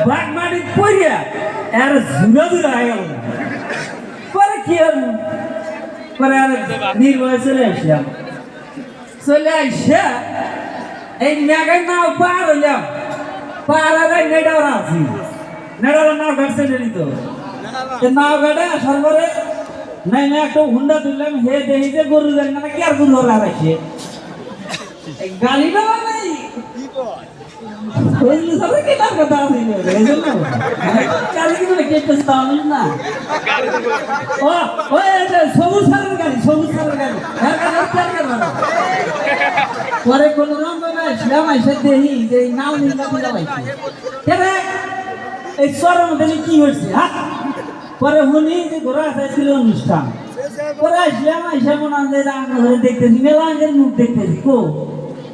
বাগমাটি পড়িয়া আর ঝুড়া ঝুড়া হয়ে গেল পরে কি হল পরে আর নির্ভয় চলে আসলাম চলে আসা এই মেঘের নাও পার হইলাম পার হয়ে নেডাওরা আছি নেডাওরা নাও ঘাট চলে নিত নাও ঘাটে আসার পরে নাই না একটা হুন্ডা তুললাম হে দেখি যে গরু দেন না কি আর গরু ধরা রাখছে গালি না নাই ওই সবাই কি লাগ কথা আছে এই জন্য গালি কি বলে কেটে স্টাইল না ও ওই যে সবুজ সারের গাড়ি এর কাছে চার করবা পরে কোন রং করে ইসলাম আইসা দেহি যে নাও নিলা দিলা পাইছে কেরে এই সরের মধ্যে কি হইছে হ্যাঁ পরে হুনি যে ঘোরা ছিল অনুষ্ঠান পরে আসলাম আইসা মনে হয় রান্না ঘরে দেখতেছি মেলাঙ্গের মুখ দেখতেছি কো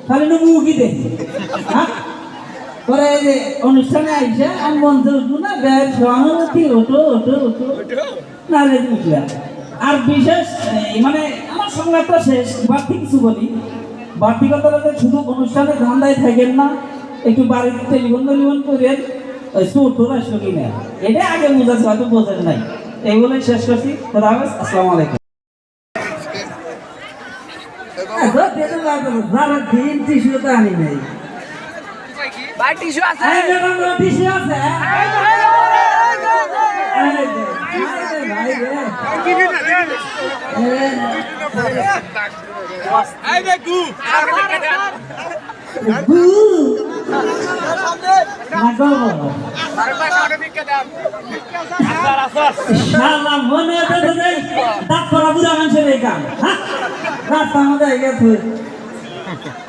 খালি না মুখই দেখি হ্যাঁ পরে যে অনুষ্ঠানে আইসা আমি মঞ্চে উঠবো না বের সহানুভূতি ওঠো নালে উঠলাম আর বিশেষ মানে আমার সংলাপটা শেষ বাড়তি কিছু বলি বাড়তি কথা শুধু অনুষ্ঠানে ধান্দায় থাকেন না একটু বাড়িতে টেলিফোন করেন ছোট আসলো কিনা এটা আগে বুঝাচ্ছে হয়তো বোঝেন নাই এইগুলোই শেষ করছি খোদা হাফেজ আসসালামু আলাইকুম যারা দিন টিস্যু তো আনি নাই টিস্যু আছে টিস্যু আছে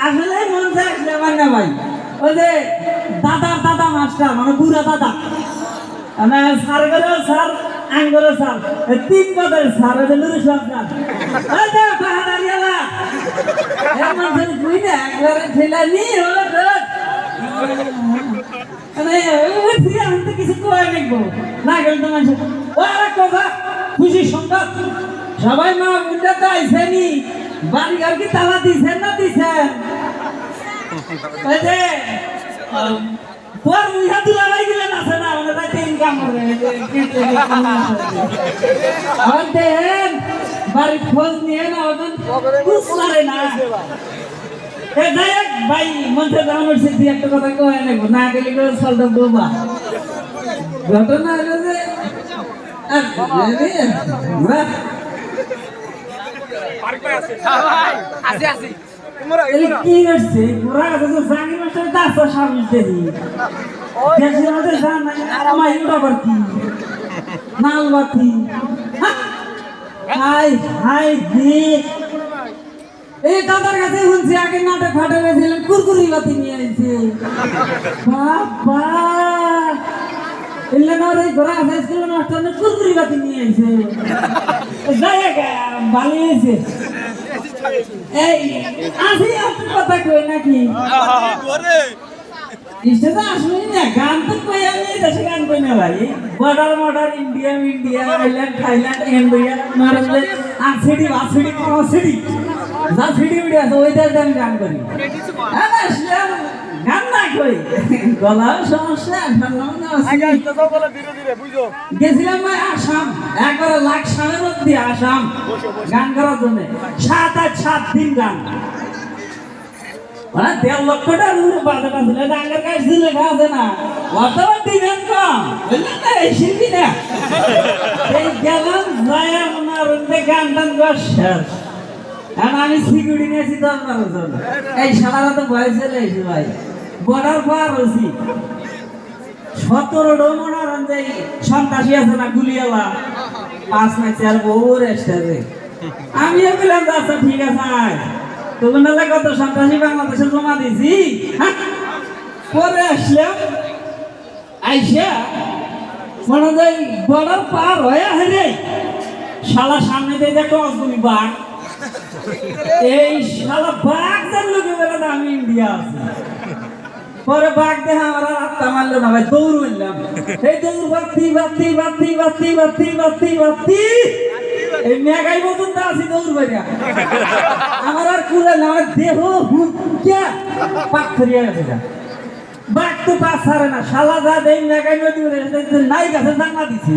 আসলে মন চাইছিল না ভাই ওই যে দাদা মাস্টার মানে বুড়া দাদা মানে স্যার করে স্যার আইন করে স্যার তিন পদের স্যার ওই যে নুরুল স্যার ওই যে বাহাদারিয়ালা এমন যে বুঝি না একবারে ঠেলা নি হলো মানে ওই ফিরে আমি তো কিছু কয় নেবো না গেল তো মানুষ ও আর কথা খুশির সংবাদ সবাই মা বুঝতে তো আইসেনি বাড়ি ঘর কি তালা দিছেন না দিছেন ওই যে তোর মুখা তুলা ভাই গেলেন আছে না মানে রাতে ইনকাম করে আর দেন বাড়ি খোঁজ নিয়ে না ওদের কুছ করে না এ যাই ভাই মনতে জানানোর সিদ্ধি একটা কথা কয় নেবো না গেলে করে চলতে বোবা ঘটনা হলো যে কি করছে পুরা জানি মাস্টার দাস সাবিস দেরি দেশের মধ্যে জান আমার ইউটা করতি নাল বাতি হাই হাই দি এই দাদার কাছে শুনছি আগে নাটক ফাটে গেছিলেন কুরকুরি বাতি নিয়ে আইছে বাবা এলে না রে ঘোরা আছে স্কুল মাস্টার না কুরকুরি বাতি নিয়ে আইছে যায় ভালো হয়েছে এই আসি আপনি কথা কই নাকি ইস্টেটা আসলেই না গান তো কই আমি দেশে গান কই না ভাই বর্ডার ইন্ডিয়া থাইল্যান্ড ইন্ডিয়া মারলে আছিডি কসিডি যা সিডি ভিডিও আছে ওই দেশে আমি গান করি আরে ইসলাম গান না কই গলা সমস্যা গেছিলাম ভাই আসাম একবারে লাখ সালের মধ্যে আসাম গান করার জন্য 7 দিন গান মানে 1.5 লক্ষ টাকা বাজার আছে ডাঙ্গার কাজ দিলে আছে না অতবার দিবেন কম বুঝলেন না এই শিল্পী না এই গেলাম যায় আমার গান টান শেষ আর আমি সিকিউরিটি নিয়েছি 10-12 জন এই সারা তো ভয় চলে এসে ভাই বর্ডার পার হয়েছি 17 ডোমনার অনুযায়ী সন্ত্রাসী আছে না গুলিয়ালা 5 না 4 বহু রেস্টারে আমিও বললাম আচ্ছা ঠিক আছে তখন কত সন্ত্রাসী বাংলাদেশে জমা দিয়েছি পরে আসলাম আইসা মনে যায় বর্ডার পার হয়ে হেরে শালা সামনে দিয়ে দেখো অজগবি বাঘ এই শালা বাঘ যার লোকে বেলা আমি ইন্ডিয়া আছি পরে বাঘ দেখা আমার আত্মা মারলো না ভাই দৌড় মারলাম এই দৌড় বাতি এই মেঘাই মতন তো আছি দৌড় বাইরা আমার আর কুলে না আমার দেহ হুঁকা পাক করিয়া গেছে গা। বাঘ তো পাস ছাড়ে না শালা যা দেই মেঘাই নদী নাই গাছে জানা দিছি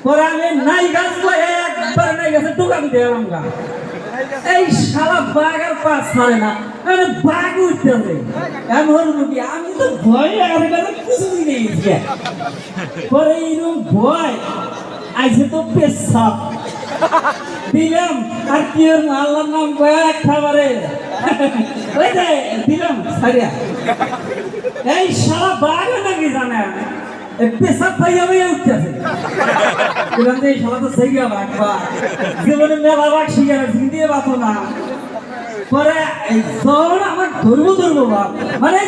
পরে আমি নাই গাছ একবার নাই গাছে টুকানি দিলাম গা এই শালা বাঘ আর পাস ছাড়ে না মানে বাঘ উঠতেছে এমন মুখি আমি তো ভয় আর কিছু দিনে গেছি পরে এইরকম ভয় আইসে তো পেশাব দিলাম আর কি ওর আল্লাহর নাম কয়েক খাবারে ওই যে দিলাম সারিয়া এই শালা বাঘ নাকি জানে পেশাব পাইয়া পাইয়া উঠতেছে দিলাম যে এই শালা তো সেই বাঘ বা জীবনে মেলা বাঘ শিখে রাখছি দিয়ে বাঁচো না পরে এই জ্বর আমার ধরবো বাপ মানে